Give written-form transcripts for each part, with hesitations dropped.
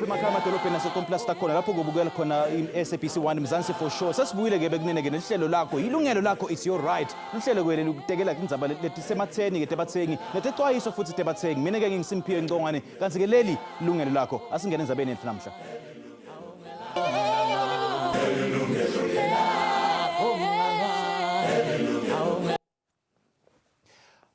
lapha emakhaya amadolobheni naseComplus khona lapho kubukela khona i-SABC 1 Mzansi for sure. Sasibuyile ke bekunene ke nehlelo lakho Yilungelo lakho it's your right. Uhlelo kwele ukutekela indzaba lethi sematheni ke tebathengi netexwayiso futhi tebathengi. Mina ke ngisimpiwe Ngcongwane kanti ke leli ilungelo lakho asingene endzabeni yethu namhla.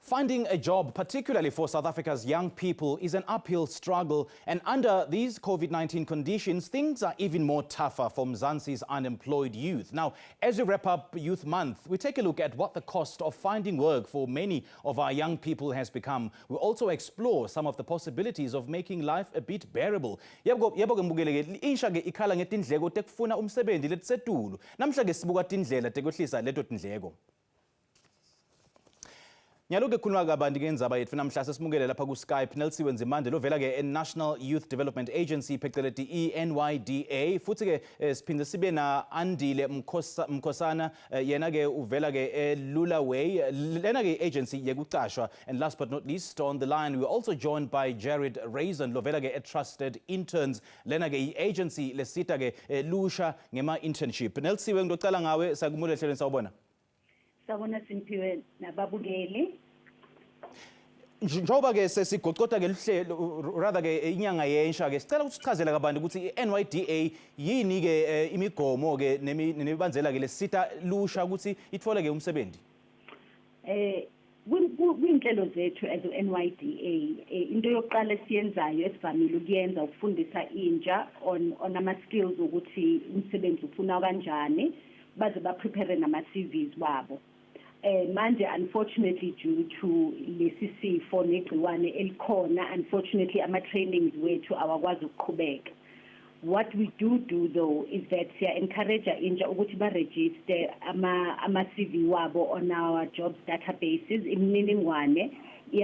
Finding a job, particularly for South Africa's young people, is an uphill struggle. And under these COVID-19 conditions, things are even more tougher for Mzansi's unemployed youth. Now, as we wrap up Youth Month, we take a look at what the cost of finding work for many of our young people has become. We also explore some of the possibilities of making life a bit bearable. Yebo ke mbukele insha ke ikhala ngetindleko tekufuna umsebenzi letisetulu. Namhla ke sibuka tindlela tekwehlisa leto tindleko. Nyalo ke khuluma kabanti ngendzaba yethu namhla sesimukele lapha ku Skype Nelsiwe Nzimande lovela ke National Youth Development Agency phecelezi NYDA futhi ke siphinde sibe na Andile Mkhosana yena ke uvela ke Lula Way lena ke agency yekucashwa. And last but not least on the line we're also joined by Jared Raisin lovela ke Trusted Interns lena ke agency lesita ke lusha ngema internship. Nelsiwe ngicela ngawe sakumule ehlelweni sawubona. Sabona simpiwe nababukeli. Njoba ke sesigoqoda ke lihlelo rather ke inyanga yensha ke sicela ukuthi sichazele kabantu ukuthi iNYDA yini ke imigomo ke nemibandzela ke lesita lusha ukuthi ithole ke umsebenzi. Kwinhlelo zethu as NYDA into yokuqala esiyenzayo esivamile ukuyenza ukufundisa intsha on ama skills ukuthi umsebenzi ufuna kanjani baze ba prepare nama CVs wabo. Manje unfortunately due to lesi sifo negciwane elikhona unfortunately ama trainings wethu awakwazi ukuqhubeka. What we do though is that siya encourage intsha ukuthi ba register ama CV wabo on our jobs databases. Imininingwane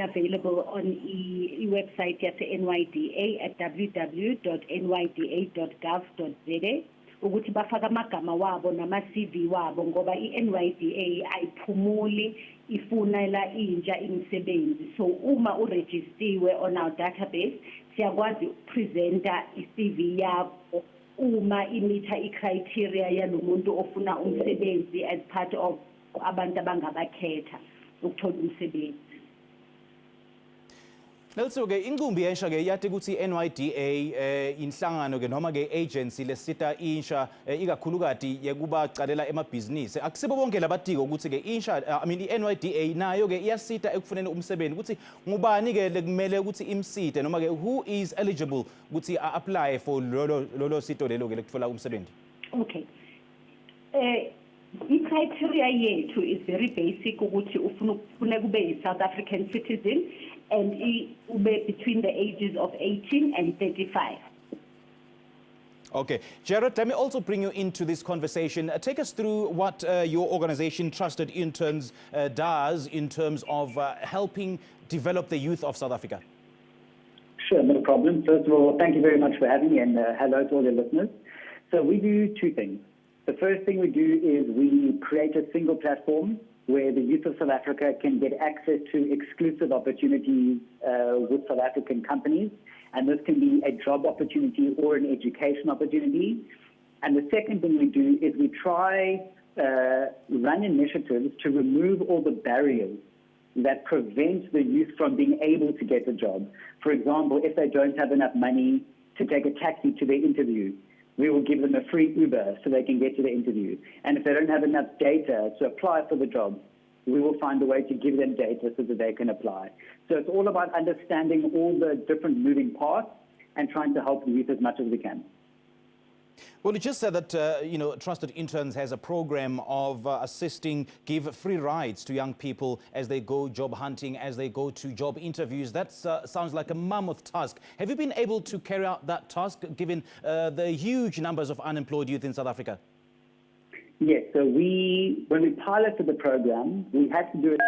available on the website yase NYDA at www.nyda.gov.za. ukuthi bafaka amagama wabo nama CV wabo ngoba iNYDA ayiphumuli ifunela intsha imisebenzi. So uma uregistiwe on our database siyakwazi ukupresenta iCV yakho uma imitha icriteria yalomuntu ofuna umsebenzi as part of abantu abangabakhetha ukuthola umsebenzi. Nelso ke inkumbi yensha ke yathi ukuthi NYDA inhlangano ke noma ke agency lesita insha ikakhulukati yekuba calela emabhizinisi akusibo bonke labatiko ukuthi ke insha iNYDA nayo ke iyasita ekufuneni umsebenzi ukuthi ngubani ke lekumele ukuthi imsite noma ke who is eligible ukuthi apply for lolo sito lelo ke lekuthola umsebenzi. Okay. The criteria yethu is very basic ukuthi ufuna kube a South African citizen and ube between the ages of 18 and 35. Okay. Jared, let me also bring you into this conversation. Take us through what your organization, Trusted Interns, does in terms of helping develop the youth of South Africa. Sure, no problem. First of all, thank you very much for having me and hello to all your listeners. So we do two things. The first thing we do is we create a single platform where the youth of South Africa can get access to exclusive opportunities with South African companies. And this can be a job opportunity or an education opportunity. And the second thing we do is we try run initiatives to remove all the barriers that prevent the youth from being able to get a job. For example, if they don't have enough money to take a taxi to their interview, we will give them a free Uber so they can get to the interview. And if they don't have enough data to apply for the job, we will find a way to give them data so that they can apply. So it's all about understanding all the different moving parts and trying to help the youth as much as we can. Well, you just said that, Trusted Interns has a program of assisting, give free rides to young people as they go job hunting, as they go to job interviews. That sounds like a mammoth task. Have you been able to carry out that task given the huge numbers of unemployed youth in South Africa? Yes, so when we piloted the program, we had to do it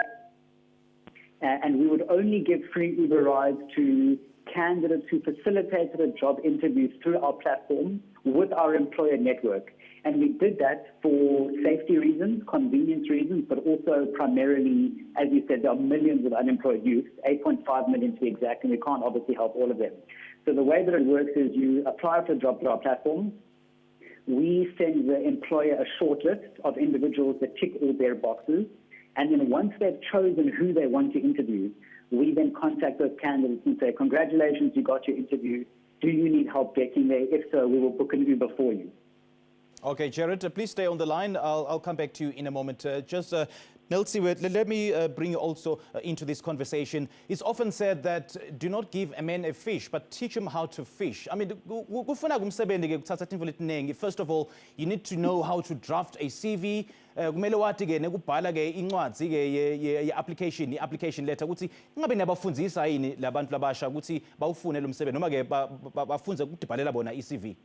and we would only give free Uber rides to candidates who facilitated a job interview through our platform with our employer network. And we did that for safety reasons, convenience reasons, but also primarily, as you said, there are millions of unemployed youth, 8.5 million to be exact, and we can't obviously help all of them. So the way that it works is you apply for a job through our platform. We send the employer a short list of individuals that tick all their boxes. And then once they've chosen who they want to interview, we then contact those candidates and say, congratulations, you got your interview. Do you need help getting there? If so, we will book an Uber for you. Okay, Jared, please stay on the line. I'll come back to you in a moment. Nelsie, let me bring you also into this conversation. It's often said that do not give a man a fish, but teach him how to fish. I mean, first of all, you need to know how to draft a CV. Kumele wathi ke nekubhala ke incwadi ke application letter ukuthi ingabe niyabafundzisa yini labantu labasha ukuthi bawufune lo msebenzi noma ke bafunze ukubhalela bona iCV.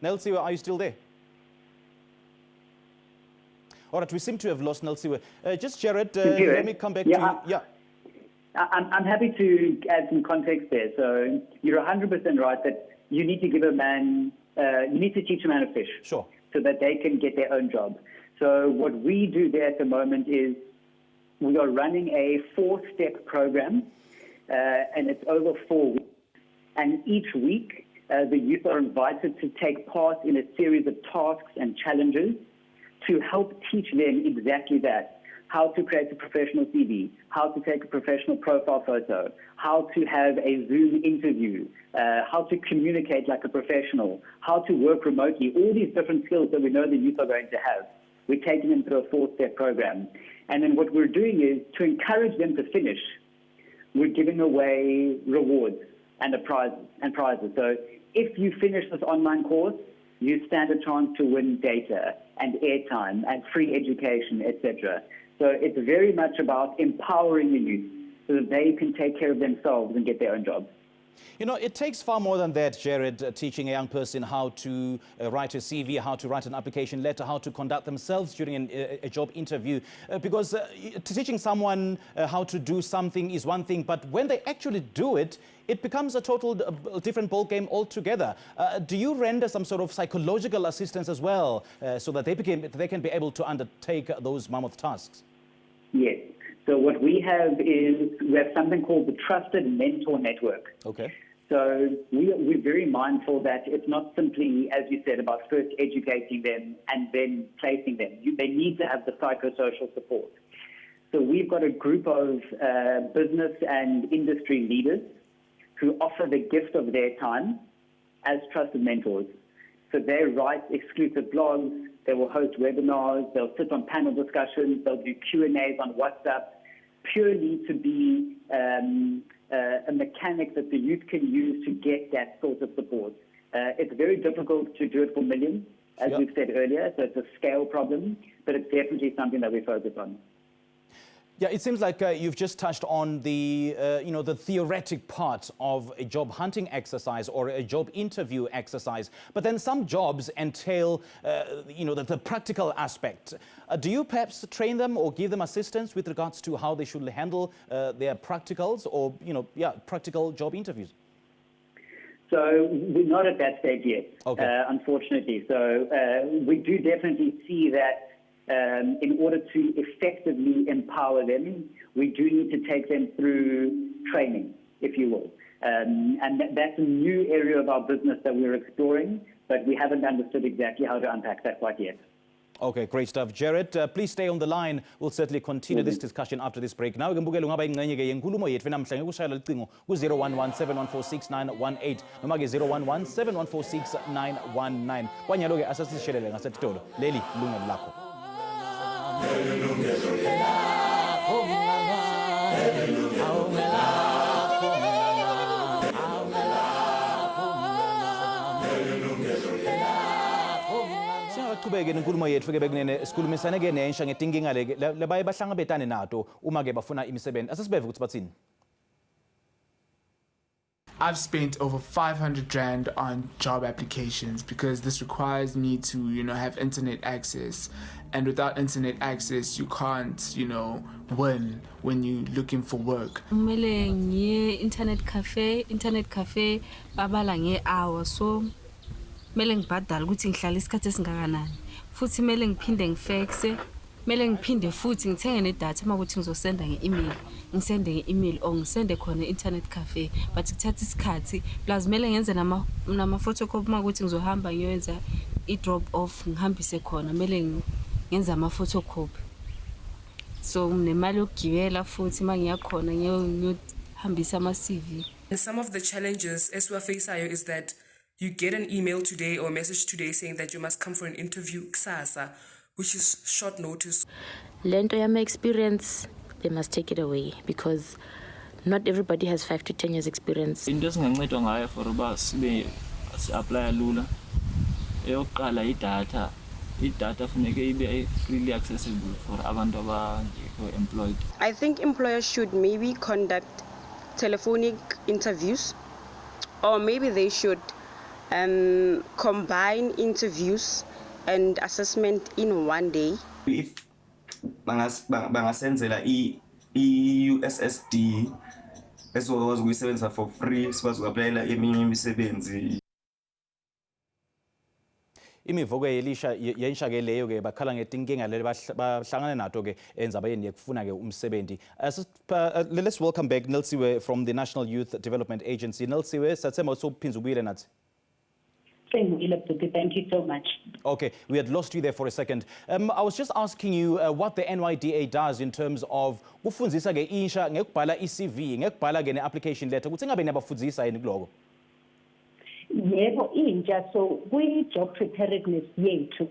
Nelsie, are you still there? All right, we seem to have lost Nelsie. Just Jared, let me come back to you. Yeah. I'm happy to add some context there. So you're 100% right that you need to give a man, you need to teach a man a fish. Sure. So that they can get their own job. So what we do there at the moment is we are running a 4-step program, and it's over 4 weeks. And each week, the youth are invited to take part in a series of tasks and challenges to help teach them exactly that. How to create a professional CV, how to take a professional profile photo, how to have a Zoom interview, how to communicate like a professional, how to work remotely, all these different skills that we know the youth are going to have. We're taking them through a 4-step program. And then what we're doing is to encourage them to finish, we're giving away rewards and prizes. So if you finish this online course, you stand a chance to win data and airtime and free education, etc. So it's very much about empowering the youth so that they can take care of themselves and get their own jobs. You know, it takes far more than that, Jared, teaching a young person how to write a CV, how to write an application letter, how to conduct themselves during a job interview. Because teaching someone how to do something is one thing, but when they actually do it, it becomes a total different ballgame altogether. Do you render some sort of psychological assistance as well so that they can be able to undertake those mammoth tasks? Yes. So what we have is we have something called the Trusted Mentor Network. Okay. So we're very mindful that it's not simply, as you said, about first educating them and then placing them. They need to have the psychosocial support. So we've got a group of business and industry leaders who offer the gift of their time as trusted mentors. So they write exclusive blogs, they will host webinars, they'll sit on panel discussions, they'll do Q&As on WhatsApp, purely to be a mechanic that the youth can use to get that sort of support. It's very difficult to do it for millions, as we've said earlier, so it's a scale problem, but it's definitely something that we focus on. Yeah, it seems like you've just touched on the, the theoretic part of a job hunting exercise or a job interview exercise. But then some jobs entail, the practical aspect. Do you perhaps train them or give them assistance with regards to how they should handle their practicals or, practical job interviews? So we're not at that stage yet, unfortunately. So we do definitely see that in order to effectively empower them, we do need to take them through training, if you will. And that's a new area of our business that we're exploring, but we haven't understood exactly how to unpack that quite yet. Okay, great stuff. Jared, please stay on the line. We'll certainly continue this discussion after this break. Now, ngibukela ungaba ingcenye ke yenkulumo yethu namhlanje ukushayela licingo ku-011-714-6918 noma ke 011-714-6919. Kwanyalo ke asasishelele ngasetitolo leli Yilungelo Lakho. Singaqhubeke nenkulumo yethu ke bekunene sikhulumisane ke nensha ngetinkinga lebaye bahlangabetane nato uma ke bafuna imisebenzi. Asisibeve ukuthi bathini. I've spent over 500 Rand on job applications because this requires me to, have internet access. And without internet access, you can't, win when you're looking for work. Kumele ngiye internet cafe babala nge-hour, so kumele ngibhadale ukuthi ngihlala isikhathi esingakanani. Futhi kumele ngiphinde ngifexe mele ngiphinde futhi ngithenge nedatha uma ukuthi ngizosenda nge-email ngisende nge-email or ngisende khona internet cafe but kuthatha isikhathi plus mele ngenze nama-photocopy uma ukuthi ngizohamba ngiyoyenza i-drop off ngihambise khona mele ngenze ama-photocopy so nemali yokugibela futhi uma ngiyakhona ngiyohambisa ama-CV. And some of the challenges esiwafaceayo is that you get an email today or a message today saying that you must come for an interview kusasa, which is short notice. Lento yama experience, they must take it away because not everybody has 5 to 10 years experience. Into esingancedwa ngayo for uba si-apply lula eyokuqala idatha. Idatha funeke ibe freely accessible for abantu abangekho employed. I think employers should maybe conduct telephonic interviews, or maybe they should combine interviews and assessment in one day. If bangasenzela i-USSD esizokwazi ukuyisebenzisa for free sikwazi uku-aplayela eminye imisebenzi. Imivuko yelisha yensha ke leyo ke bakhala ngetinkinga leli bahlangana nato ke enzabayeni yekufuna ke umsebenzi. Let's welcome back Nilsiwe from the National Youth Development Agency. Nilsiwe, sathemba usophinza ubuyile nathi. Thank you so much. Okay, we had lost you there for a second. I was just asking you what the NYDA does in terms of kufundzisa ke insha ngekubhala i-CV, ngekubhala ke ne-application letter. Kuthi ngabe niyabafundzisa yini kuloko? Yebo intsha so kwi-job preparedness yethu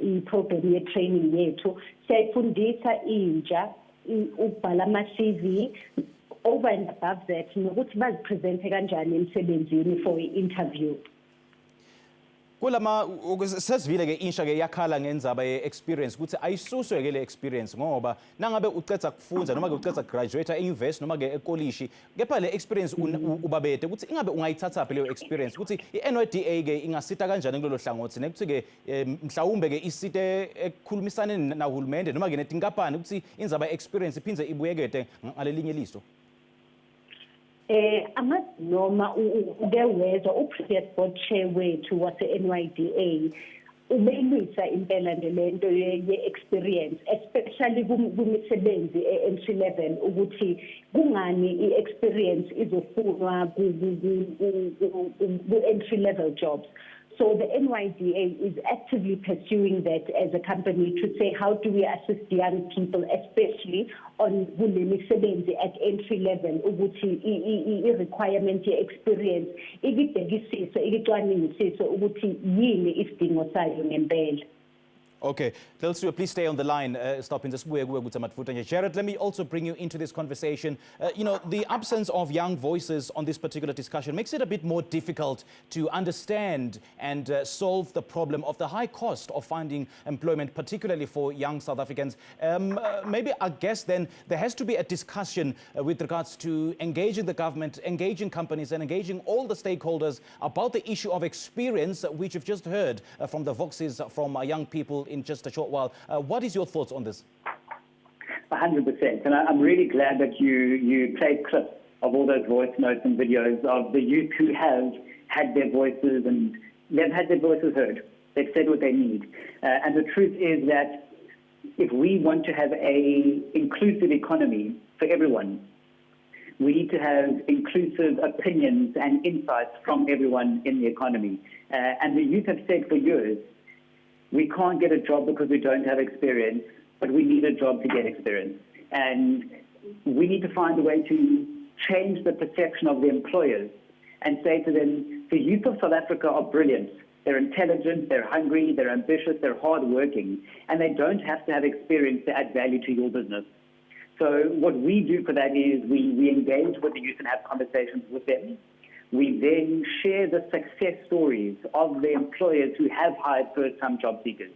i-program ye-training yethu siyayifundisa intsha ukubhala ama-CV over and above that nokuthi bazipresente kanjani emsebenzini for i-interview. Kulama sesivile ke insha ke yakhala ngendzaba ye-experience ukuthi ayisuswe ke le experience ngoba nangabe uceda kufunda noma ke uceda graduate e-university noma ke ekolishi kepha le experience ubabede ukuthi ingabe ungayithatha phi leyo experience ukuthi i-NYDA ke ingasita kanjani kulelo hlangothi nekuthi ke mhlawumbe ke isite ekukhulumisana nahulumende noma ke netinkampani ukuthi indzaba ye-experience iphindze ibuyekete ngalelinye liso. Noma ukewezwa u-previous board chair wethu wase-NYDA ubeyilwisa impela lento ye-experience especially kumisebenzi e-entry level ukuthi kungani i-experience izofunwa ku-entry level jobs. So the NYDA is actively pursuing that as a company to say how do we assist young people, especially on kulemisebenzi at entry level, ukuthi i-requirement ye-experience ikibhekisise ikicwaningisise ukuthi yini isidingo sayo ngempela. Okay, Nilsiwe, please stay on the line. Jared, let me also bring you into this conversation. You know, the absence of young voices on this particular discussion makes it a bit more difficult to understand and solve the problem of the high cost of finding employment, particularly for young South Africans. Maybe I guess then there has to be a discussion with regards to engaging the government, engaging companies and engaging all the stakeholders about the issue of experience, which you've just heard from the voices from young people in just a short while. What is your thoughts on this? 100%. And I'm really glad that you played clips of all those voice notes and videos of the youth who have had their voices and they've had their voices heard. They've said what they need. And the truth is that if we want to have an inclusive economy for everyone, we need to have inclusive opinions and insights from everyone in the economy. And the youth have said for years, we can't get a job because we don't have experience, but we need a job to get experience. And we need to find a way to change the perception of the employers and say to them, the youth of South Africa are brilliant. They're intelligent, they're hungry, they're ambitious, they're hardworking, and they don't have to have experience to add value to your business. So what we do for that is we engage with the youth and have conversations with them. We then share the success stories of the employers who have hired first-time job seekers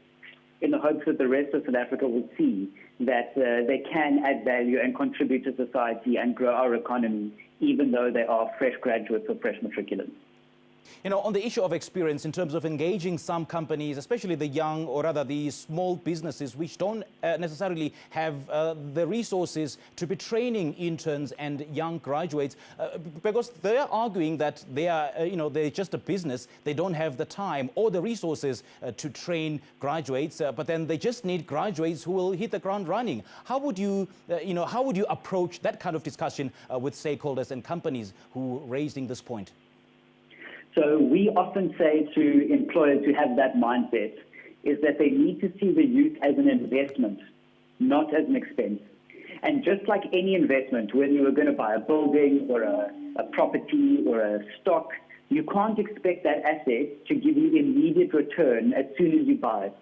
in the hopes that the rest of South Africa will see that they can add value and contribute to society and grow our economy, even though they are fresh graduates or fresh matriculants. You know, on the issue of experience in terms of engaging some companies, especially the young or rather the small businesses which don't necessarily have the resources to be training interns and young graduates, because they are arguing that they are, they're just a business. They don't have the time or the resources to train graduates, but then they just need graduates who will hit the ground running. How would you, how would you approach that kind of discussion with stakeholders and companies who are raising this point? So we often say to employers who have that mindset is that they need to see the youth as an investment, not as an expense. And just like any investment, whether you were going to buy a building or a property or a stock, you can't expect that asset to give you immediate return as soon as you buy it.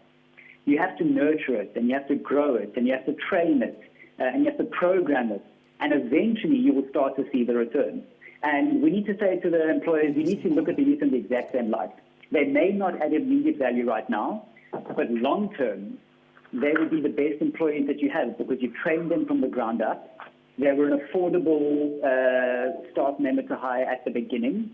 You have to nurture it, and you have to grow it, and you have to train it, and you have to program it, and eventually you will start to see the return. And we need to say to the employers, you need to look at the youth in the exact same light. They may not add immediate value right now, but long term, they will be the best employees that you have because you trained them from the ground up. They were an affordable staff member to hire at the beginning.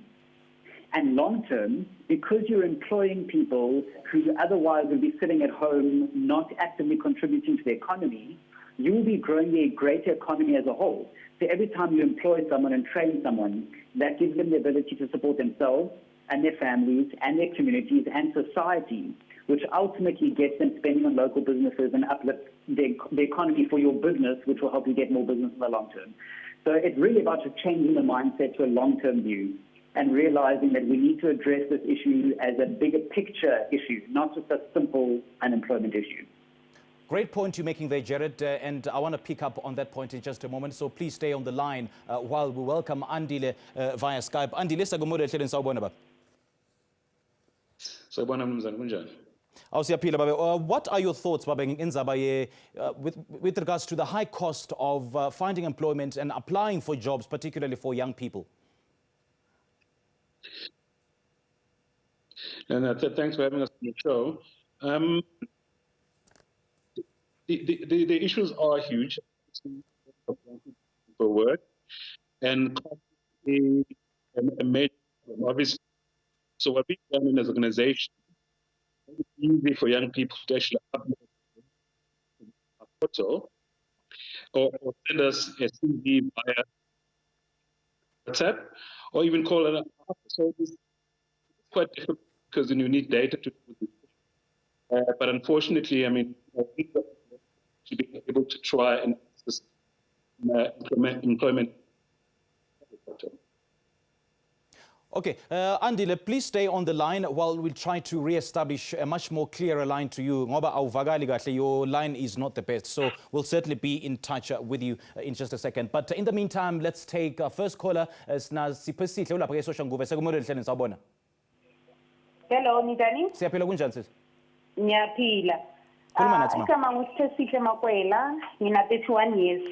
And long term, because you're employing people who otherwise would be sitting at home not actively contributing to the economy, you will be growing the greater economy as a whole. So every time you employ someone and train someone, that gives them the ability to support themselves and their families and their communities and society, which ultimately gets them spending on local businesses and uplift the economy for your business, which will help you get more business in the long term. So it's really about just changing the mindset to a long-term view and realizing that we need to address this issue as a bigger picture issue, not just a simple unemployment issue. Great point you're making there, Jared, and I want to pick up on that point in just a moment, so please stay on the line while we welcome Andile via Skype. Andile, sagumule ehleleni sawubona baba. Sawubona mnumzane kunjani? Awusiyaphila baba. What are your thoughts baba ngendaba with regards to the high cost of finding employment and applying for jobs, particularly for young people? And thanks for having us on the show. The issues are huge for work, and a major problem, obviously. So what we've done as an organization, it's easy for young people to actually upload a photo or send us a CV via WhatsApp or even call it up. So it's quite difficult because you need data to do this. But unfortunately, I mean, to be able to try and access employment. Okay, Andile, please stay on the line while we try to re-establish a much more clearer line to you. Ngoba awuvakali kahle, your line is not the best, so we'll certainly be in touch with you in just a second. But in the meantime, let's take our first caller. Sipesihle ulapha ke social nguve sekumele ehleleni sawubona. Hello, Nidani. Siyaphila kunjani sisi? Ngiyaphila. Khuluma nathi ma. Igama nguSipesihle Makwela, ngina 31 years.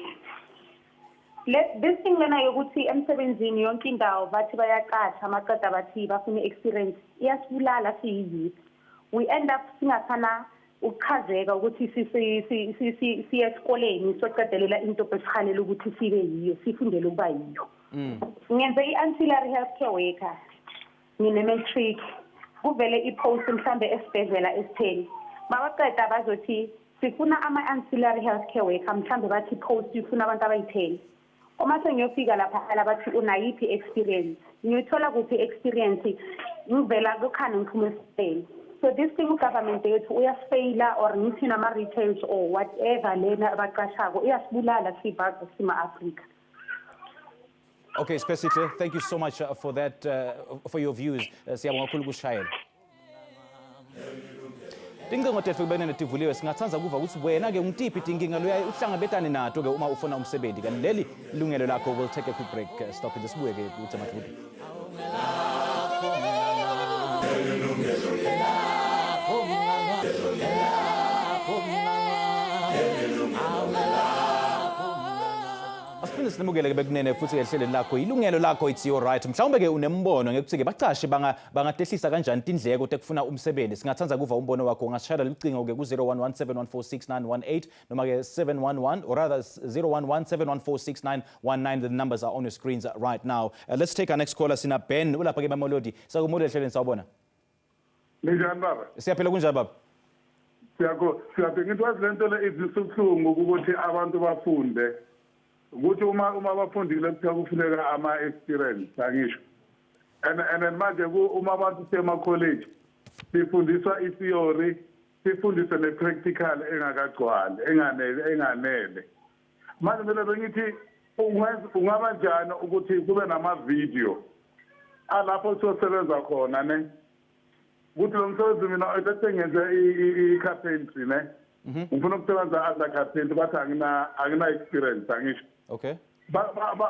This thing lena yokuthi emsebenzini yonke indawo bathi bayaqasha amaqeda bathi bafuna experience iyasibulala siyiziphi. We end up singathana ukuchazeka ukuthi siye esikoleni soqedelela into besihalela ukuthi sibe yiyo sifundele ukuba yiyo. Ngenze i-ancillary healthcare worker. Ngine matric. Kuvele ipost mhlambe esibhedlela esitheni. Mabaqeda bazothi sifuna ama-ancillary healthcare worker mhlambe bathi post ifuna abantu abayi-10. Uma sengiyofika lapha bathi unayiphi experience. Ngiyithola kuphi experience ngivela kukhana ngiphuma esibhedlela. So this thing government yethu uyasifeyila or ngithi nama-retails or whatever lena abaqashako iyasibulala sima-Afrika. Okay, Spesihle, thank you so much for that, for your views. Siyabonga kakhulu kushayela. Tincingo tethu kubene tivuliwe singathanza kuva ukuthi wena ke ungitiphi inkinga lo uhlangabetane nato ke uma ufuna umsebenzi kanti leli ilungelo lakho. We'll take a quick break. Stop it. Sibuye ke ukuthi mathubu. Siphinde sinemukele ke bekunene futhi ehlelweni lakho ilungelo lakho it's your right. Mhlawumbe ke unembono ngekuthi ke baqashe bangatehlisa kanjani indleko tekufuna umsebenzi. Singathanza kuva umbono wakho ungashayela licingo ke ku-0117146918 noma ke 711 or rather 0117146919. The numbers are on your screens right now. Let's take our next caller. Sina Ben ulapha ke Mamelodi. Sakumole ehlelweni sawubona. Njani baba? Siyaphila kunjani baba? Siyabheka into lento le izisuhlungu ukuthi abantu bafunde ukuthi uma bafundile kuthiwa kufuneka ama-experience angisho and manje uma abantu sema-college sifundiswa i-theory sifundiswe ne-practical engakagcwali enganele manje mina bengithi ungaba njani ukuthi kube nama-video alapho sosebenza khona ne ukuthi lo msebenzi mina bese ngenze i-carpentry ne ngifuna ukusebenza as a carpenter bathi angina experience angisho okay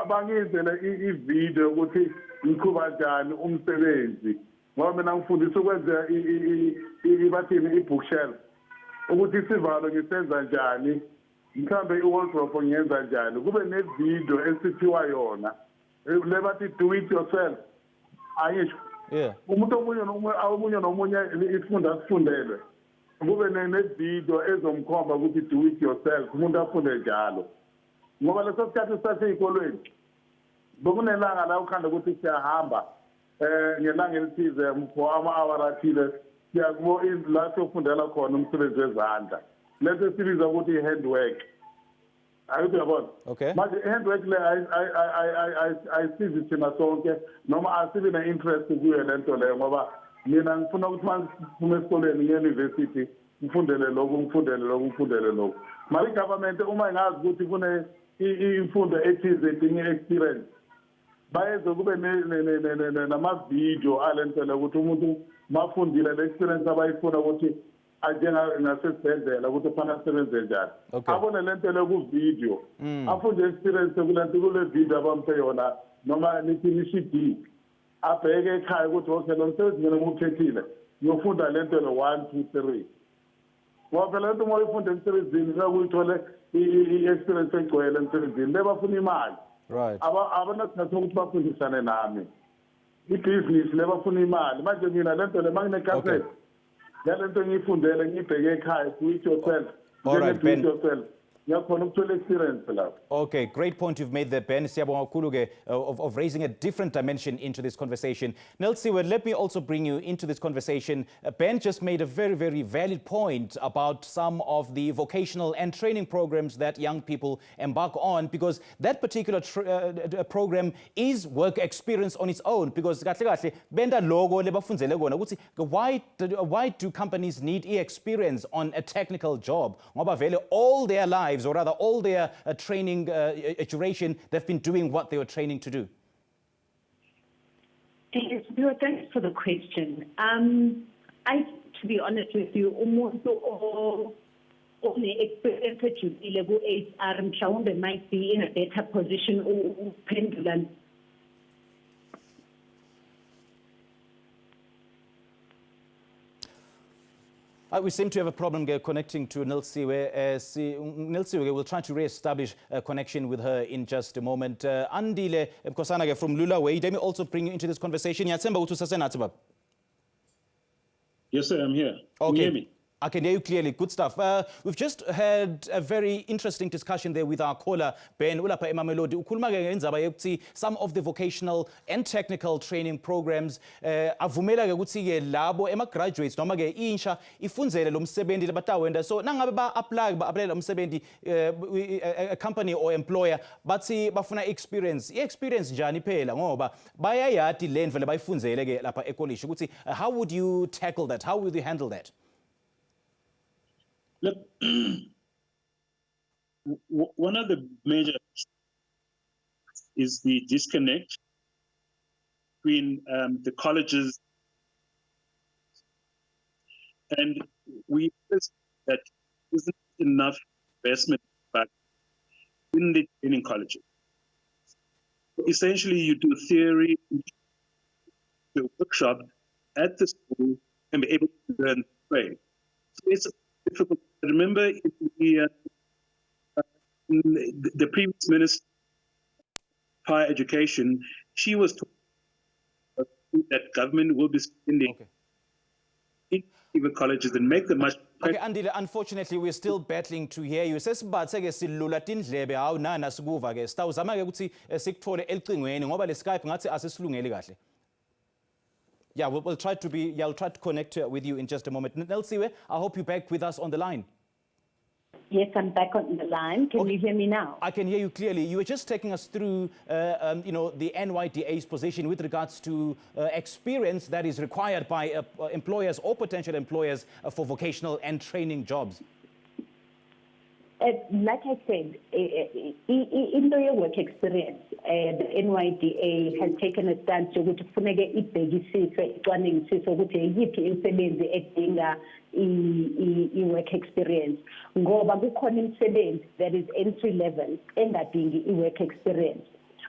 bangizele i-video ukuthi ngiqhuba njani umsebenzi ngoba mina ngifundisa ukwenza bathini i-bookshelf ukuthi isivalo ngisenza njani mhlambe i-wardrobe ngiyenza njani kube ne-video esithiwa yona le bathi do it yourself angisho yeah umuntu omunye nomunye ifunda sifundelwe kube ne-video ezomkhomba ukuthi do it yourself umuntu afunde njalo ngoba leso sikhathi sisaseyikolweni bekunelanga la ukhanda ukuthi siyahamba ngelanga elithize for ama-hour athile siyakubo la siyofundela khona umsebenzi wezandla lento esibiza ukuthi i-handwork ayuthi uyabona okay manje i-handwork le ayisizi thina sonke noma asibi ne-interest kuyo le nto leyo ngoba mina ngifuna ukuthi uma ngiphume esikoleni nge-university ngifundele lokhu mara i-government uma ingazi ukuthi kune imfundo ethize edinga i-experience bayenze kube nama-video ale nto leyo ukuthi umuntu mafundile le-experience abayifuna ukuthi ngasesibhedlela ukuthi ufana asebenze njani abone le nto leyo ku-video afunde experience kule video abampe yona noma nithi ni-CD abheke ekhaya ukuthi okay lo msebenzi mina ngiwukhethile ngiyofunda le nto le 1 2 3 ngoba phela lento uma uyifunde emsebenzini uyithole i-experience egcwele emsebenzini lebafuna imali right abanasinatha ukuthi bafundisane nami ibhizinisi lebafuna imali manje mina le nto le ma nginekhasethi yale nto ngiyifundele ngiyibheke ekhaya do it yourself yourself yakhona ukuthola experience lapho. Okay, great point you've made there, Ben. Siyabonga kakhulu ke of raising a different dimension into this conversation. Nelsiwe, let me also bring you into this conversation. Ben just made a very, very valid point about some of the vocational and training programs that young people embark on, because that particular program is work experience on its own. Because benda logo lebafundzele kona ukuthi why do companies need experience on a technical job? Ngoba vele all their lives, or rather all their training duration, they've been doing what they were training to do. Yes, thanks for the question. To be honest with you, only experience HR mhlawumbe might be in a better position uphendula. We seem to have a problem connecting to Nelsiwe. Nelsiwe, we'll try to re-establish a connection with her in just a moment. Andile Mkosana from Lula Way, let me also bring you into this conversation. Yes, sir, I'm here. Okay. Can you hear me? I can hear you clearly. Good stuff. We've just had a very interesting discussion there with our caller, Ben Ulapa Mamelodi. Some of the vocational and technical training programs avumela ukuthi labo ema-graduates noma ke insha ifunzele lo msebenzi lebatawenda. So nangabe ba-apply lo msebenzi a company or employer bathi bafuna experience. I-experience njani phela ngoba bayayadi le ndlela bayifunzele ke lapha ecollege ukuthi how would you tackle that? How would you handle that? Look, one of the major is the disconnect between the colleges, and we realize that there isn't enough investment back in the training colleges. Essentially, you do theory, the workshop at the school, and be able to learn trade. So it's difficult. Remember in the previous minister higher education, she was told that government will be spending in private colleges and make them much. Okay, Andile, unfortunately, we're still battling to hear you. Sesibathe-ke silula tindlebe hawu nana sikuva-ke. Sitawuzama-ke ukuthi sikuthole elicingweni ngoba le Skype ngathi asisilungeli kahle. Yeah, we'll try to connect with you in just a moment. Nelsiwe, I hope you're back with us on the line. Yes, I'm back on the line. Can you hear me now? I can hear you clearly. You were just taking us through, the NYDA's position with regards to experience that is required by employers or potential employers for vocational and training jobs. Like I said, in your work experience, the NYDA has taken a stance to kufuneke ibhekisiswe icwaningisiswe ukuthi yiphi imisebenzi edinga i-work experience ngoba kukhona imisebenzi that is entry level engadingi i-work experience.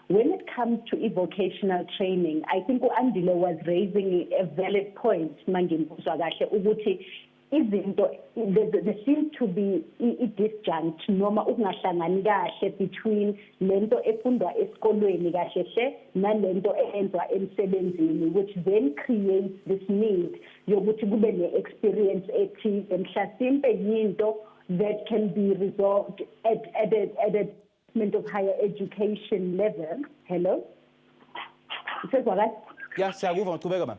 When it comes to vocational training, I think Andile was raising a valid point mangimuzwa kahle ukuthi there seems to be a disjunct noma ukungahlangani kahle between lento efundwa esikolweni kahle hle nalento eyenzwa emsebenzini, which then creates this need yokuthi kube ne-experience ethize mhlasimpe yinto that can be resolved at a of higher education level. Hello? Yeah, siyakuva ngicubeka ma.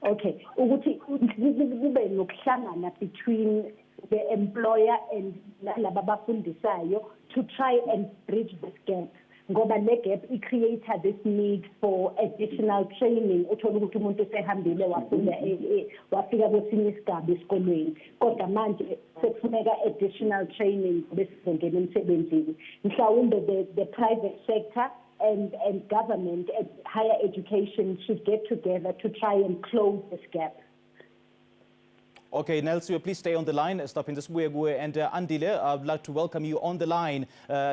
Okay, ukuthi kube nokuhlangana between the employer and laba abafundisayo to try and bridge this gap. Ngoba le gap created this need for additional training. Uthola ukuthi umuntu sehambile wafika kwesinye isigaba esikolweni. Kodwa manje sekufuneka additional training besizongena emsebenzini. Mhlawumbe the private sector and government and higher education should get together to try and close this gap. Okay, Nelsiwe, please stay on the line. Stop in this way. And Andile, I'd like to welcome you on the line.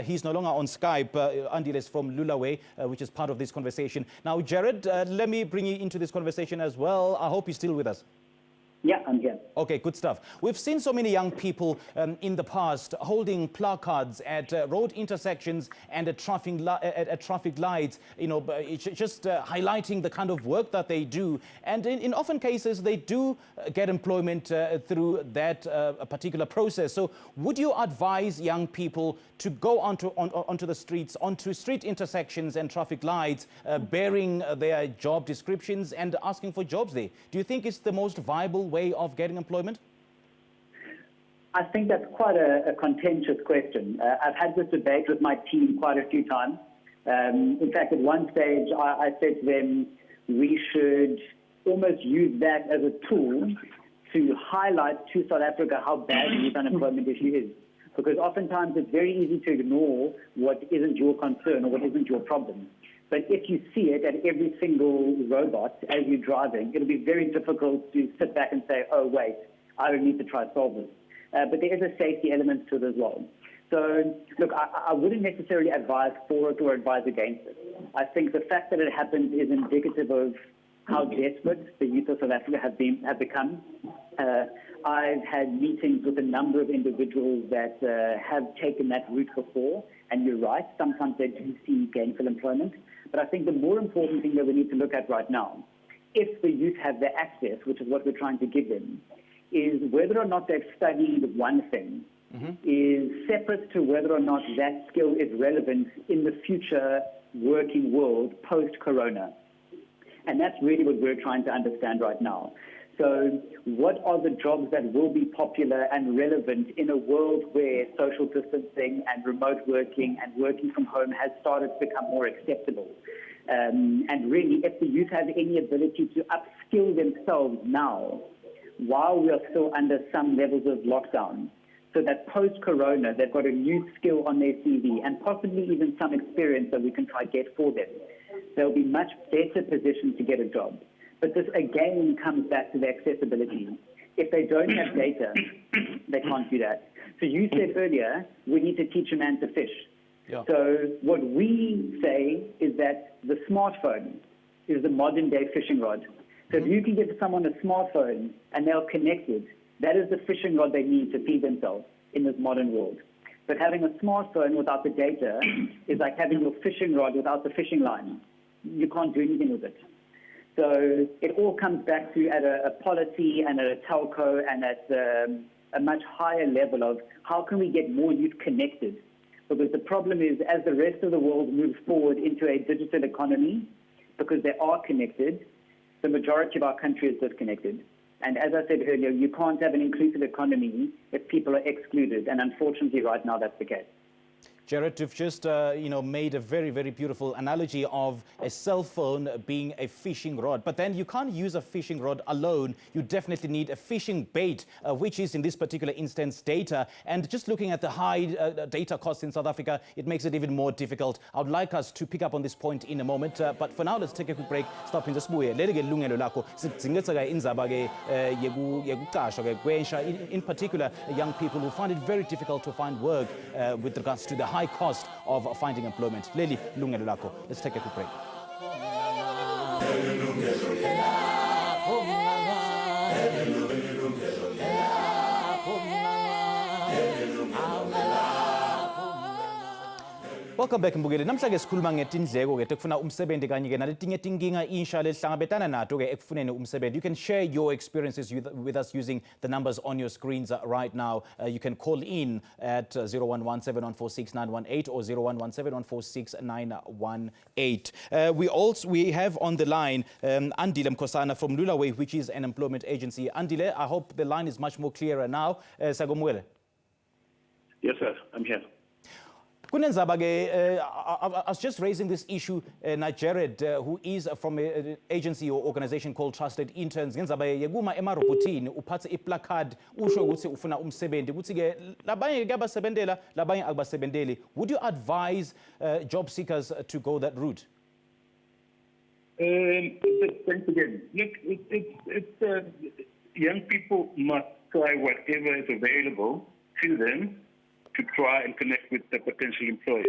He's no longer on Skype. Andile is from Lulawe, which is part of this conversation. Now, Jared, let me bring you into this conversation as well. I hope you're still with us. Yeah, I'm here. Okay, good stuff. We've seen so many young people in the past holding placards at road intersections and at traffic lights, just highlighting the kind of work that they do. And in often cases, they do get employment through that particular process. So would you advise young people to go onto the streets, onto street intersections and traffic lights, bearing their job descriptions and asking for jobs there? Do you think it's the most viable way of getting employment? I think that's quite a contentious question. I've had this debate with my team quite a few times. In fact, at one stage, I said to them, we should almost use that as a tool to highlight to South Africa how bad the unemployment issue is. Because oftentimes it's very easy to ignore what isn't your concern or what isn't your problem. But if you see it at every single robot as you're driving, it'll be very difficult to sit back and say, oh, wait, I don't need to try to solve this. But there is a safety element to it as well. So, look, I wouldn't necessarily advise for it or advise against it. I think the fact that it happened is indicative of how desperate the youth of South Africa have become. I've had meetings with a number of individuals that have taken that route before, and you're right, sometimes they do see gainful employment. But I think the more important thing that we need to look at right now, if the youth have the access, which is what we're trying to give them, is whether or not they've studied one thing is separate to whether or not that skill is relevant in the future working world post-corona. And that's really what we're trying to understand right now. So what are the jobs that will be popular and relevant in a world where social distancing and remote working and working from home has started to become more acceptable? And really, if the youth have any ability to upskill themselves now, while we are still under some levels of lockdown, so that post-corona, they've got a new skill on their CV and possibly even some experience that we can try to get for them, they'll be much better positioned to get a job. But this again comes back to the accessibility. If they don't have data, they can't do that. So you said earlier, we need to teach a man to fish. Yeah. So what we say is that the smartphone is the modern day fishing rod. So if you can give someone a smartphone and they're connected, that is the fishing rod they need to feed themselves in this modern world. But having a smartphone without the data is like having your fishing rod without the fishing line. You can't do anything with it. So it all comes back to at a policy and at a telco and at a much higher level of how can we get more youth connected? Because the problem is, as the rest of the world moves forward into a digital economy, because they are connected, the majority of our country is disconnected. And as I said earlier, you can't have an inclusive economy if people are excluded. And unfortunately, right now, that's the case. Jared, you've just made a very, very beautiful analogy of a cell phone being a fishing rod. But then you can't use a fishing rod alone. You definitely need a fishing bait, which is in this particular instance data. And just looking at the high data costs in South Africa, it makes it even more difficult. I would like us to pick up on this point in a moment. But for now, let's take a quick break. Stop in the sbuye. Yilungelo Lakho. In particular, young people who find it very difficult to find work with regards to the high cost of finding employment. Yilungelo Lakho. Let's take a quick break. Welcome back Mbukeli. Namhlanje sikhuluma ngetindleko ke tekufuna umsebenzi kanye ke naletinye tinkinga insha lehlangabetana nato ke ekufuneni umsebenzi. You can share your experiences with us using the numbers on your screens right now. You can call in at 0117146918 or 0117146918. We have on the line Andile Mkhosana from Lulaway, which is an employment agency. Andile, I hope the line is much more clearer now. Sagomwele. Yes, sir. I'm here. I was just raising this issue, Jared, who is from an agency or organization called Trusted Interns. Yeguma emarobotini uphathe iplacard usho ukuthi ufuna umsebenzi ukuthi ke labanye ke abasebentela labanye akubasebenteli. Would you advise job seekers to go that route? Thanks again. Look, young people must try whatever is available to them to try and connect with the potential employer.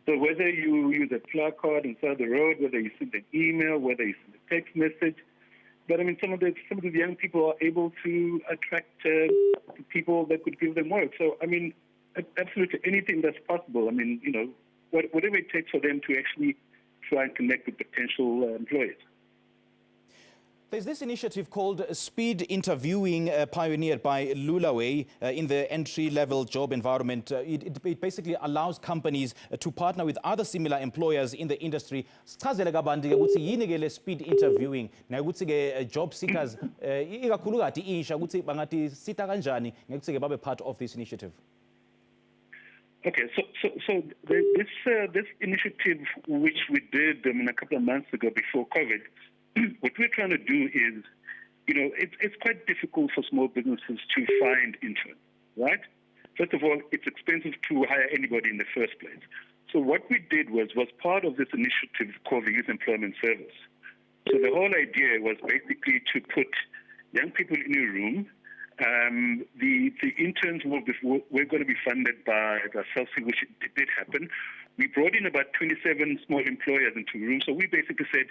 So whether you use a placard inside the road, whether you send an email, whether you send a text message, but I mean, some of the young people are able to attract people that could give them work. So I mean, absolutely anything that's possible. I mean, whatever it takes for them to actually try and connect with potential employers. There's this initiative called Speed Interviewing, pioneered by Lulaway in the entry-level job environment. It basically allows companies to partner with other similar employers in the industry. Sichazele kabanzi ukuthi yini ke le speed interviewing nokuthi ke job seekers ikakhulukazi insha ukuthi bangathi sita kanjani ngokuthi ke babe part of this initiative. Okay, so this initiative which we did a couple of months ago before COVID. What we're trying to do is, it's quite difficult for small businesses to find interns, right? First of all, it's expensive to hire anybody in the first place. So what we did was part of this initiative called the Youth Employment Service. So the whole idea was basically to put young people in a room. The interns were going to be funded by the SABC, which did happen. We brought in about 27 small employers into the room. So we basically said,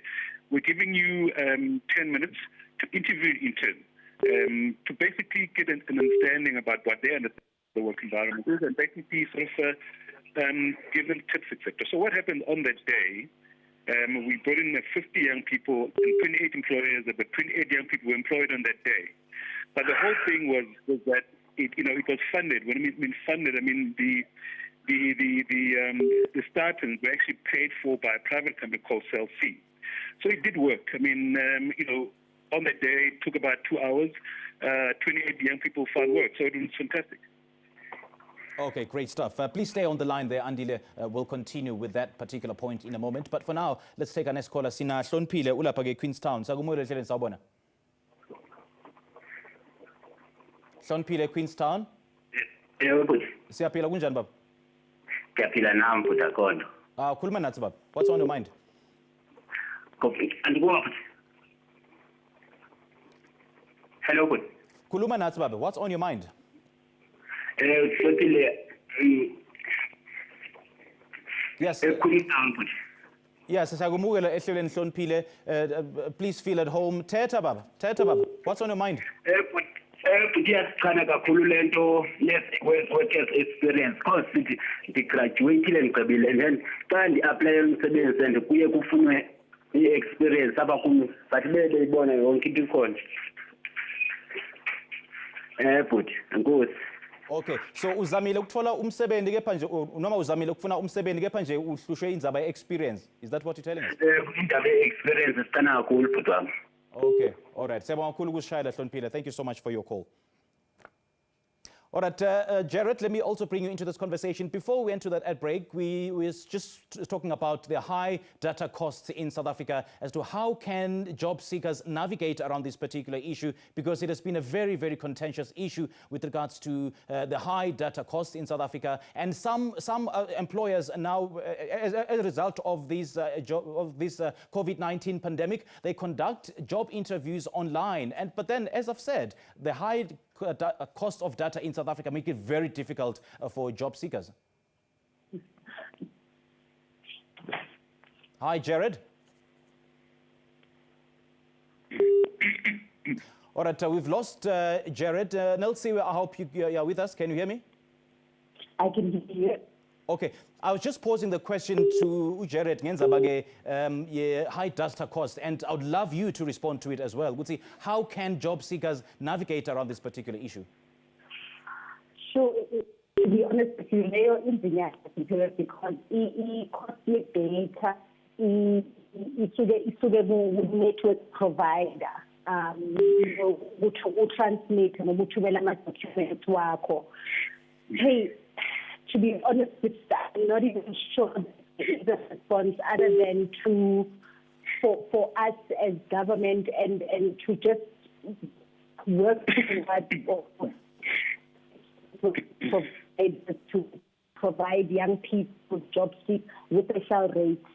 we're giving you 10 minutes to interview an intern, to basically get an understanding about what they understand the work environment is, and basically sort of give them tips, etc. So what happened on that day, we brought in 50 young people and 28 employers, but 28 young people were employed on that day. But the whole thing was that it was funded. When I mean funded, I mean the stipends were actually paid for by a private company called SABC. So it did work. I mean, on that day, it took about 2 hours. 28 young people found work, so it was fantastic. Okay, great stuff. Please stay on the line there, Andile. We'll continue with that particular point in a moment. But for now, let's take our next caller. Sina Hlonphile ulapha ke Queenstown. Sagumule ehleleni sawubona. Hlonphile Queenstown. Yebo bhuti. Siyaphila kunjani baba? Siyaphila nami bhuti akhona. Khuluma nathi baba. What's on your mind? Andikuwa bhuti. Hello bhuti. Khuluma nathi baba. What's on your mind? Yes. Queenstown bhuti. Yes, siyakumukelwa ehlelweni Hlonphile. Please feel at home. Thetha baba. What's on your mind? Bhuti, But yasichana kakhulu lento workers experience because ndigraduatile ndigqibile and then xa ndi-aplayela umsebenzi and kuye kufunwe i-experience abakum bathi beyibona yonke into ikhona. But enkosi. Okay, so uzamile ukuthola umsebenzi kepha nje noma uzamile ukufuna umsebenzi kepha nje uhlushwe indzaba ye-experience. Is that what you're telling us? Indaba ye-experience isicana kakhulu bhuti wami. Okay, all right. Siyabonga kakhulu ukusishayela Hloniphile. Thank you so much for your call. All right, Jared, let me also bring you into this conversation. Before we went to that ad break, we were just talking about the high data costs in South Africa as to how can job seekers navigate around this particular issue, because it has been a very, very contentious issue with regards to the high data costs in South Africa. And some employers now, as a result of this COVID-19 pandemic, they conduct job interviews online. But then, as I've said, the high cost of data in South Africa make it very difficult for job seekers. Hi, Jared. All right, we've lost Jared. Nelsie, I hope you're with us. Can you hear me? I can hear you. Okay, I was just posing the question to Jared Ngenzabage, high data cost, and I would love you to respond to it as well. Would see how can job seekers navigate around this particular issue? So, to be honest with you, they are engineers because cost data, it's network provider. Transmit and documents wakho. Hey, to be honest with that, I'm not even sure the response other than for us as government and to just work to provide young people job seek with special rates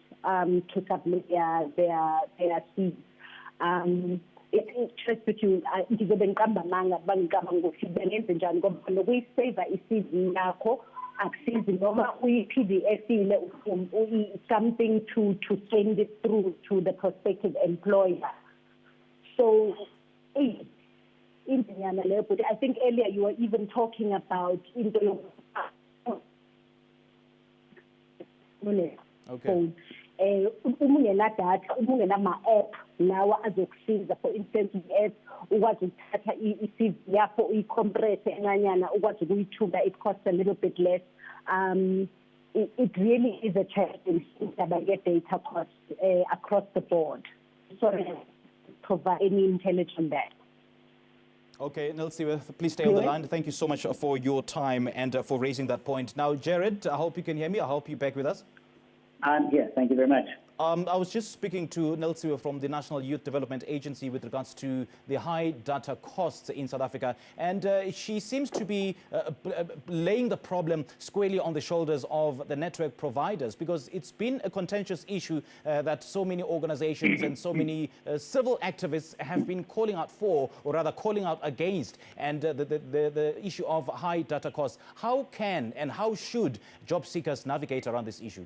to submit their fees. It's interesting to ngizobe ngiqamba amanga bangicabanga ukuthi bengenze njani ngoba lokuyisave i-CV yakho akusizi noma uyi-PDF ile something to send it through to the prospective employer. So but I think earlier you were even talking about okay. Data, ma-app lawa azokusiza, for instance, i-app ukwazi ukuthatha i-CV yakho uyi-compress encanyana ukwazi ukuyithula, it costs a little bit less. It really is a challenge about data costs across the board. Sorry, provide any intelligence on that. Okay, Nelsie, please stay on the line. Thank you so much for your time and for raising that point. Now, Jared, I hope you can hear me. I hope you're back with us. Yes, thank you very much. I was just speaking to Nelsie from the National Youth Development Agency with regards to the high data costs in South Africa. And she seems to be laying the problem squarely on the shoulders of the network providers, because it's been a contentious issue that so many organizations and so many civil activists have been calling out for, or rather calling out against, and the issue of high data costs. How can and how should job seekers navigate around this issue?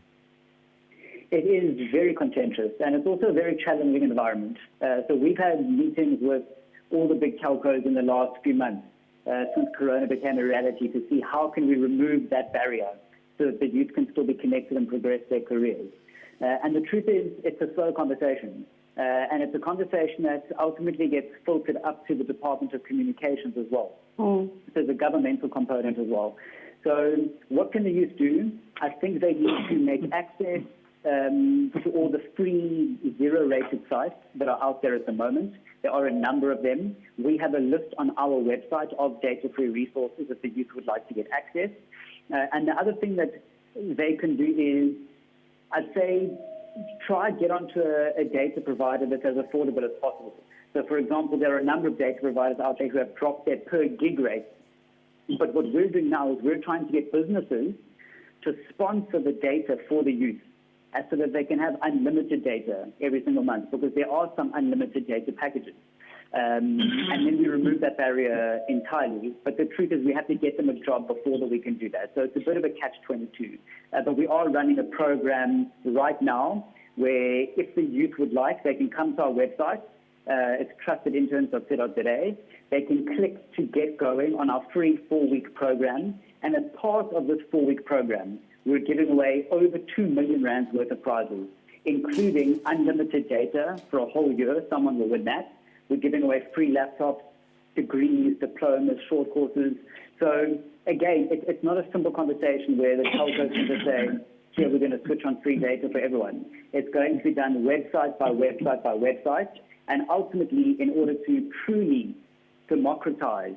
It is very contentious, and it's also a very challenging environment. So we've had meetings with all the big telcos in the last few months since Corona became a reality to see how can we remove that barrier so that the youth can still be connected and progress their careers. And the truth is, it's a slow conversation. And it's a conversation that ultimately gets filtered up to the Department of Communications as well. So there's a governmental component as well. So what can the youth do? I think they need to make access to all the free zero-rated sites that are out there at the moment. There are a number of them. We have a list on our website of data-free resources if the youth would like to get access. And the other thing that they can do is, I'd say, try to get onto a data provider that's as affordable as possible. So, for example, there are a number of data providers out there who have dropped their per gig rate. But what we're doing now is we're trying to get businesses to sponsor the data for the youth, so that they can have unlimited data every single month, because there are some unlimited data packages. And then we remove that barrier entirely. But the truth is we have to get them a job before that we can do that. So it's a bit of a catch-22. But we are running a program right now where if the youth would like, they can come to our website it's trustedinterns.co.za. They can click to get going on our free 4-week program. And as part of this 4-week program, we're giving away over 2 million rands worth of prizes, including unlimited data for a whole year. Someone will win that. We're giving away free laptops, degrees, diplomas, short courses. So again, it's not a simple conversation where the telcos can just say, here, we're going to switch on free data for everyone. It's going to be done website by website by website. And ultimately, in order to truly democratize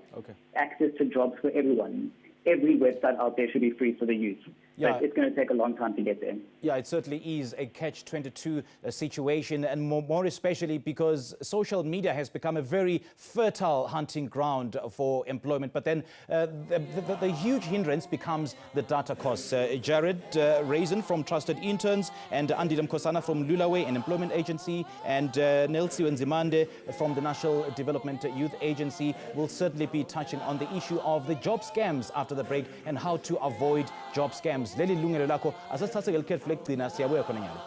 access to jobs for everyone, every website out there should be free for the youth. Yeah. But it's going to take a long time to get there. Yeah, it certainly is a catch-22 situation, and more especially because social media has become a very fertile hunting ground for employment. But then the huge hindrance becomes the data costs. Jared Raisin from Trusted Interns and Andile Mkhosana from Lulaway, an employment agency, and Nelsiwe Nzimande from the National Development Youth Agency will certainly be touching on the issue of the job scams after the break and how to avoid job scams. Leli Yilungelo lakho asasithathe ngelikhefu lekugcina siyabuya khona nyalo.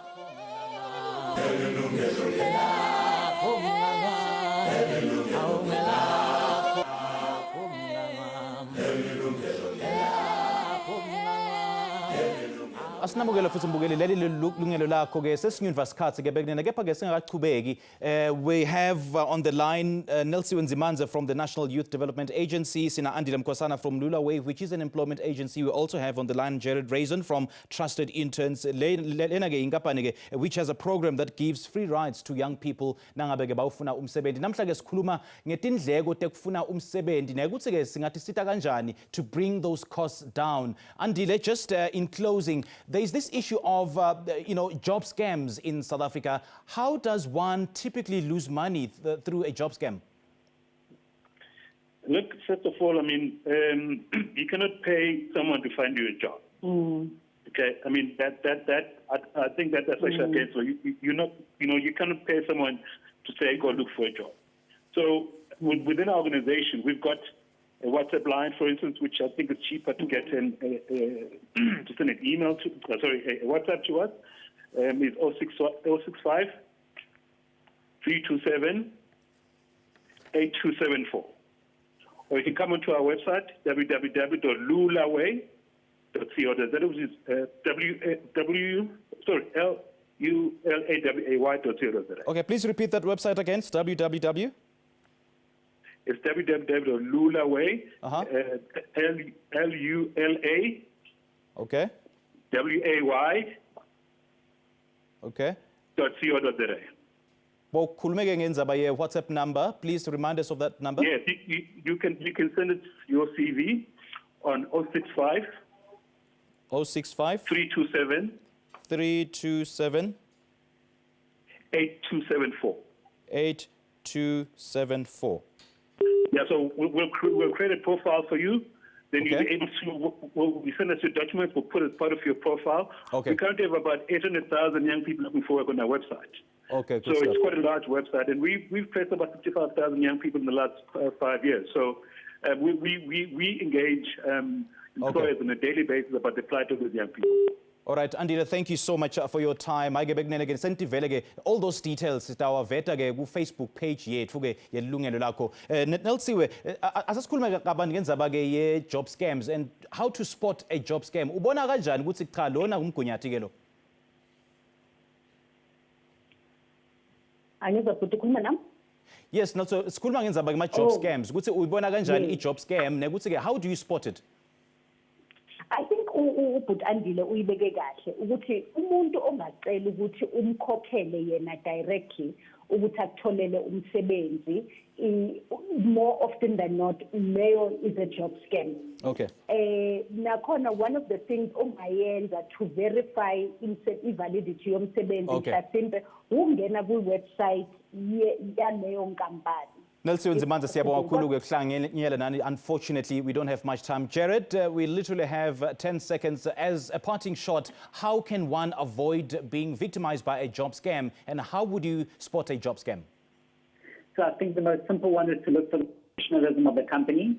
Asinabukela futhi mbukeli leli lungelo lakho ke sesinyuva sikhathi ke bekunena kepha ke singakachubeki we have on the line Nelsiwe Nzimande from the National Youth Development Agency, sina Andile Mkhosana from Lulaway, which is an employment agency. We also have on the line Jared Raisin from Trusted Interns, lena ke inkampani ke which has a program that gives free rides to young people nangabe ke bawufuna umsebenzi. Namhla ke sikhuluma ngetindleko tekufuna umsebenzi nekuthi ke singathi sita kanjani to bring those costs down. Andile, just in closing, there is this issue of job scams in South Africa. How does one typically lose money through a job scam? Look, first of all, I mean, you cannot pay someone to find you a job. Okay, I mean I think that's actually against law. You cannot pay someone to say go look for a job. So within our organization, we've got a WhatsApp line, for instance, which I think is cheaper to get to send an email to. A WhatsApp to us is 065 327 8274. Or you can come onto our website, www.lulaway.co.za, which is LULAWAY.co.za. Okay, please repeat that website again. It's www. It's www.lulaway, LULA. Okay. WAY. Okay. .co.za. Well, khulumeke ngendzaba ye WhatsApp number. Please remind us of that number. Yes, you can send it your CV on 065 327 8274. 8274. Yeah, so we'll create a profile for you. Then you'll be able to, we send us your documents, we'll put it as part of your profile. Okay. We currently have about 800,000 young people looking for work on our website. Okay, good so stuff. It's quite a large website, and we've placed about 55,000 young people in the last 5 years. So we engage employers on a daily basis about the plight of those young people. All right, Andile, thank you so much for your time. All those details is our veta Facebook page yethu ke Yilungelo lakho. Nelsiwe, asasikhuluma kabanzi ngendzaba ke ye job scams and how to spot a job scam. Ubona kanjani ukuthi cha lona umgunyathi ke lo? Angiza futhi ukhuluma nami? Yes, Nelsiwe, sikhuluma ngendzaba ke ma job scams. Ukuthi ubona kanjani I job scam nekuthi ke how do you spot it? I think ubhuti Andile uyibeke kahle ukuthi umuntu ongacela ukuthi umkhokhele yena directly ukuthi akutholele umsebenzi, more often than not leyo is a job scam. Okay. Nakhona one of the things ongayenza to verify invalidity yomsebenzi mhlasimbe ungena ku website yaleyo nkampani. Nelsiwe Nzimande, siyabonga kakhulu ukuhlanganyela nani. Unfortunately, we don't have much time. Jared, we literally have 10 seconds. As a parting shot, how can one avoid being victimized by a job scam, and how would you spot a job scam? So I think the most simple one is to look for the professionalism of the company.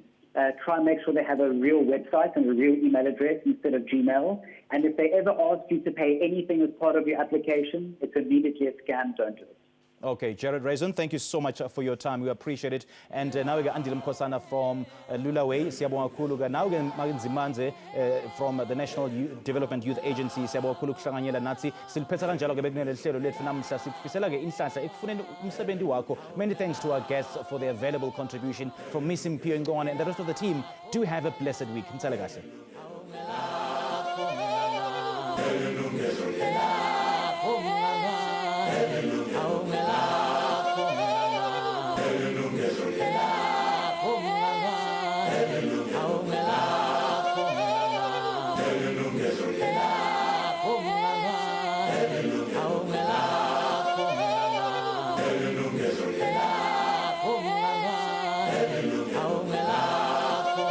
Try and make sure they have a real website and a real email address instead of Gmail. And if they ever ask you to pay anything as part of your application, it's immediately a scam. Don't do it. Okay, Jared Razon, thank you so much for your time. We appreciate it. And now we got Andile Mkhosana from Lulaway. Siyabonga kakhulu. Now we got Maginzimanze from the National Development Youth Agency. Siyabonga kakhulu kuhlanganyela nathi. Siliphetha kanjalo ke bekunele lihlelo lethu namhla sikufisela ke inhlanhla ekufuneni umsebenzi wakho. Many thanks to our guests for their valuable contribution. From Miss Mpio Ngwane and the rest of the team, do have a blessed week. Ntsale kahle. Aumela